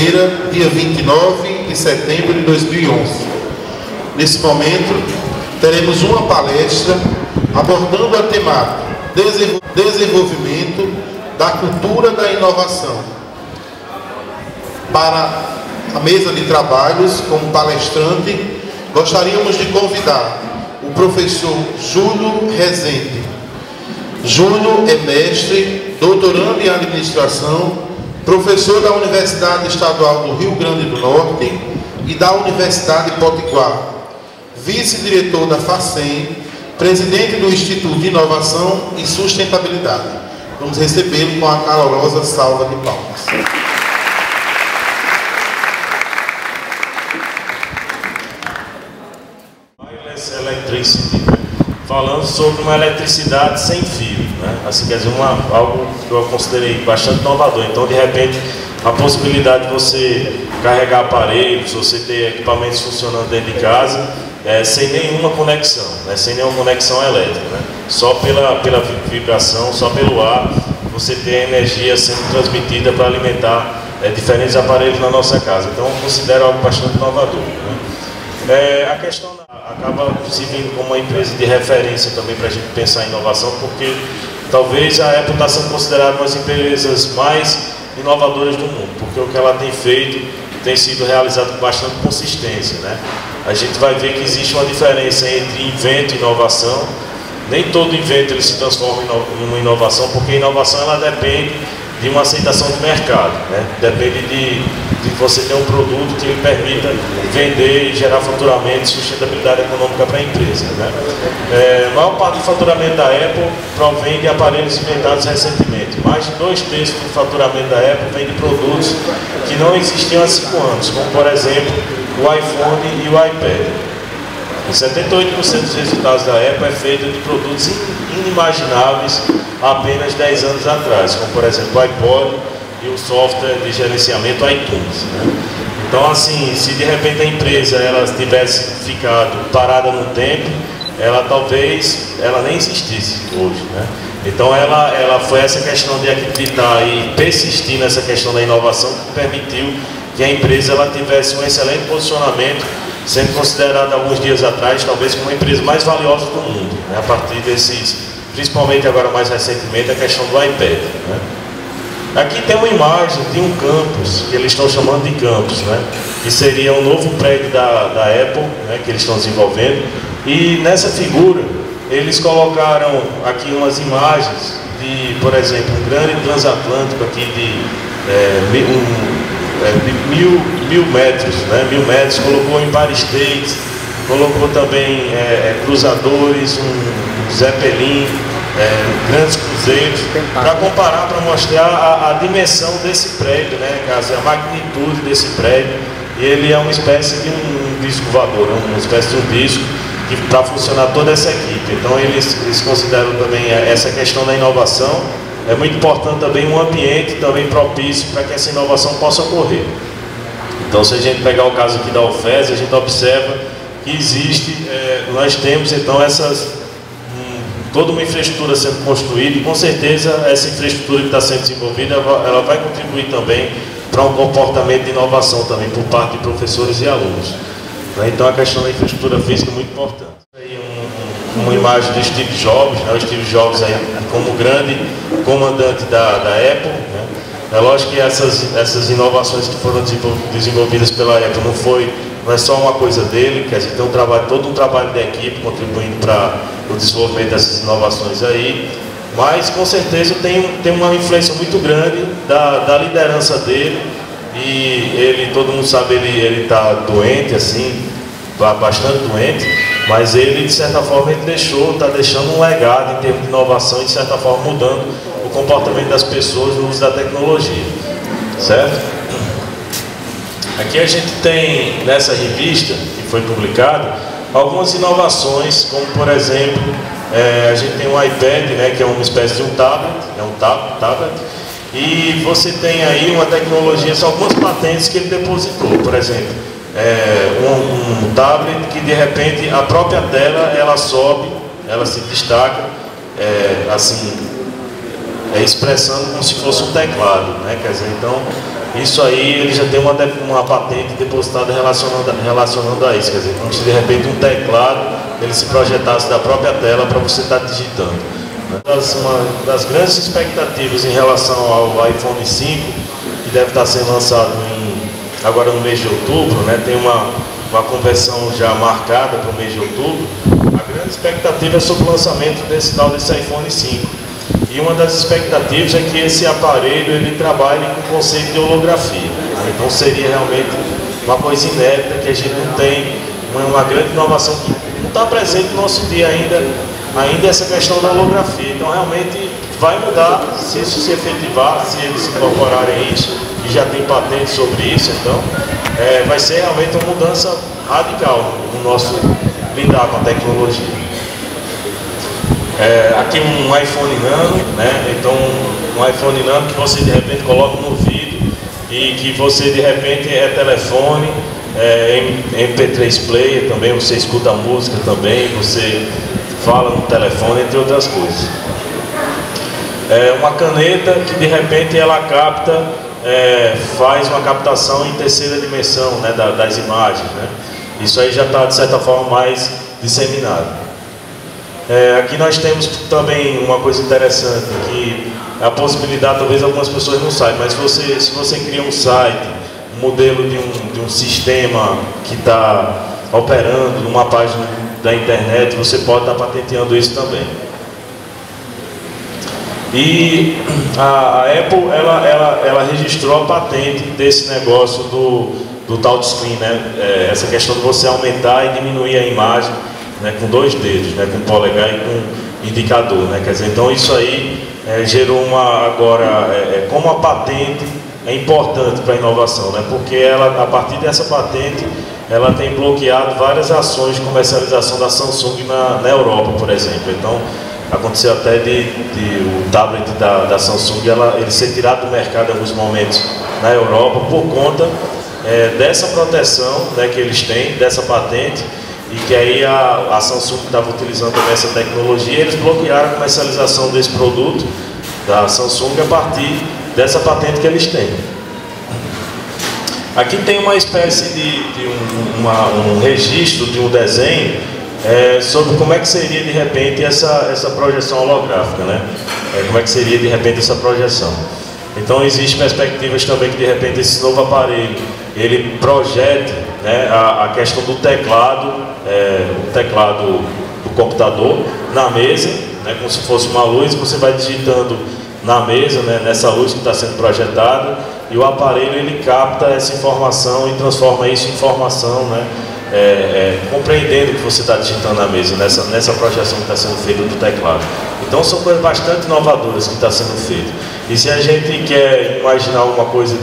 terça-feira, dia 29 de setembro de 2011. Nesse momento, teremos uma palestra abordando a temática desenvolvimento da cultura da inovação. Para a mesa de trabalhos, como palestrante, gostaríamos de convidar o professor Júlio Rezende. Júlio é mestre, doutorando em administração, professor da Universidade Estadual do Rio Grande do Norte e da Universidade Potiguar, vice-diretor da FACEM, presidente do Instituto de Inovação e Sustentabilidade. Vamos recebê-lo com a calorosa salva de palmas. Falando sobre uma eletricidade sem fio, né? Assim, quer dizer, algo que eu considerei bastante inovador. Então, de repente, a possibilidade de você carregar aparelhos, você ter equipamentos funcionando dentro de casa, sem nenhuma conexão, né? Sem nenhuma conexão elétrica, né? Só pela vibração, só pelo ar, você tem a energia sendo transmitida para alimentar diferentes aparelhos na nossa casa. Então, eu considero algo bastante inovador, né? A questão acaba se vindo como uma empresa de referência também para a gente pensar em inovação, porque talvez a Apple está sendo considerada uma das empresas mais inovadoras do mundo, porque o que ela tem feito tem sido realizado com bastante consistência, né? A gente vai ver que existe uma diferença entre invento e inovação. Nem todo invento ele se transforma em uma inovação, porque a inovação ela depende de uma aceitação de mercado, né? Depende de você ter um produto que lhe permita vender e gerar faturamento e sustentabilidade econômica para a empresa, né? A maior parte do faturamento da Apple provém de aparelhos inventados recentemente. Mais de 2/3 do faturamento da Apple vem de produtos que não existiam há 5 anos, como por exemplo o iPhone e o iPad. E 78% dos resultados da Apple é feito de produtos inimagináveis há apenas 10 anos atrás, como por exemplo o iPod e o software de gerenciamento iTunes, né? Então, assim, se de repente a empresa ela tivesse ficado parada no tempo, talvez nem existisse hoje, né? Então ela foi essa questão de acreditar e persistir nessa questão da inovação que permitiu que a empresa ela tivesse um excelente posicionamento, sendo considerada alguns dias atrás talvez como a empresa mais valiosa do mundo, né? A partir principalmente agora mais recentemente, a questão do iPad, né? Aqui tem uma imagem de um campus, que eles estão chamando de campus, né? Que seria um novo prédio da Apple, né? Que eles estão desenvolvendo. E nessa figura, eles colocaram aqui umas imagens de, por exemplo, um grande transatlântico aqui de mil metros, né? 1000 metros, colocou Empire State, colocou também cruzadores, um Zeppelin, grandes cruzeiros, para comparar, para mostrar a dimensão desse prédio, né? A magnitude desse prédio. E ele é uma espécie de um disco voador, né? Uma espécie de um disco para funcionar toda essa equipe. Então eles consideram também essa questão da inovação. É muito importante também um ambiente também propício para que essa inovação possa ocorrer. Então, se a gente pegar o caso aqui da UFES, a gente observa que existe, nós temos então toda uma infraestrutura sendo construída, e com certeza essa infraestrutura que está sendo desenvolvida, ela vai contribuir também para um comportamento de inovação também por parte de professores e alunos. Então a questão da infraestrutura física é muito importante. Aí uma imagem do Steve Jobs, né? O Steve Jobs aí como grande comandante da Apple, né? É lógico que essas inovações que foram desenvolvidas pela Apple não é só uma coisa dele, quer dizer, tem todo um trabalho da equipe contribuindo para o desenvolvimento dessas inovações aí, mas com certeza tem uma influência muito grande da liderança dele. E todo mundo sabe, ele está doente, assim, bastante doente, mas ele, de certa forma, está deixando um legado em termos de inovação e, de certa forma, mudando o comportamento das pessoas no uso da tecnologia, certo? Aqui a gente tem, nessa revista, que foi publicada, algumas inovações, como, por exemplo, a gente tem um iPad, né, que é uma espécie de um tablet, tablet. E você tem aí uma tecnologia, são algumas patentes que ele depositou, por exemplo, um tablet que de repente a própria tela ela sobe, ela se destaca, assim, expressando como se fosse um teclado, né? Quer dizer, então Isso aí ele já tem uma patente depositada relacionando a isso, quer dizer, como se de repente um teclado ele se projetasse da própria tela para você estar digitando. Uma das grandes expectativas em relação ao iPhone 5, que deve estar sendo lançado agora no mês de outubro, né, tem uma conversão já marcada para o mês de outubro. A grande expectativa é sobre o lançamento desse iPhone 5. E uma das expectativas é que esse aparelho ele trabalhe com o conceito de holografia. Então seria realmente uma coisa inédita, que a gente não tem, uma grande inovação que não está presente no nosso dia ainda essa questão da holografia. Então realmente vai mudar se isso se efetivar, se eles incorporarem isso, e já tem patente sobre isso. Então vai ser realmente uma mudança radical no nosso lidar com a tecnologia. Aqui um iPhone Nano, né? Então um iPhone Nano que você de repente coloca no ouvido e que você de repente telefone, MP3 player também, você escuta a música também, você fala no telefone, entre outras coisas. Uma caneta que de repente ela capta, faz uma captação em terceira dimensão, né, das imagens, né? Isso aí já está de certa forma mais disseminado. Aqui nós temos também uma coisa interessante, que a possibilidade, talvez algumas pessoas não saibam, mas se você cria um site, um modelo de um sistema que está operando numa página da internet, você pode estar patenteando isso também. E a Apple, ela registrou a patente desse negócio do touchscreen, né? Essa questão de você aumentar e diminuir a imagem, né, com 2 dedos, né, com polegar e com indicador, né? Quer dizer, então isso aí gerou como a patente é importante para a inovação, né? Porque a partir dessa patente, ela tem bloqueado várias ações de comercialização da Samsung na Europa, por exemplo. Então aconteceu até o tablet da Samsung ele ser tirado do mercado em alguns momentos na Europa por conta dessa proteção, né, que eles têm, dessa patente. E que aí a Samsung estava utilizando também essa tecnologia, eles bloquearam a comercialização desse produto da Samsung a partir dessa patente que eles têm. Aqui tem uma espécie de um registro de um desenho sobre como é que seria de repente essa projeção holográfica, né? Como é que seria de repente essa projeção. Então existem perspectivas também que de repente esse novo aparelho ele projete, né, a questão do teclado, o teclado do computador na mesa, né, como se fosse uma luz, você vai digitando na mesa, né, nessa luz que está sendo projetada, e o aparelho ele capta essa informação e transforma isso em informação, né, compreendendo o que você está digitando na mesa, nessa projeção que está sendo feita do teclado. Então são coisas bastante inovadoras que está sendo feito. E se a gente quer imaginar alguma coisa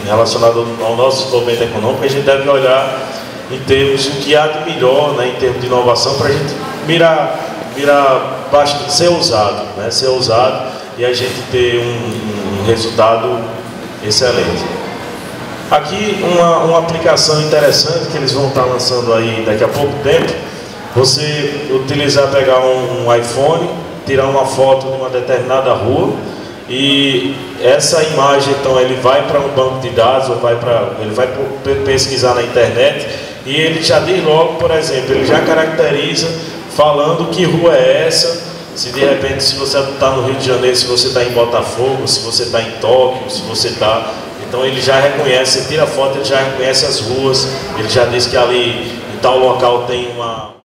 relacionada ao nosso desenvolvimento econômico, a gente deve olhar em termos do que há de melhor, né, em termos de inovação, para a gente ser ousado, né, ser ousado e a gente ter um resultado excelente. Aqui uma aplicação interessante que eles vão estar lançando aí daqui a pouco tempo, você pegar um iPhone, tirar uma foto de uma determinada rua, e essa imagem então ele vai para um banco de dados, ou ele vai pesquisar na internet, e ele já diz logo, por exemplo, ele já caracteriza falando que rua é essa, se de repente se você está no Rio de Janeiro, se você está em Botafogo, se você está em Tóquio, se você está... Então ele já reconhece, você tira a foto, ele já reconhece as ruas, ele já diz que ali em tal local tem uma...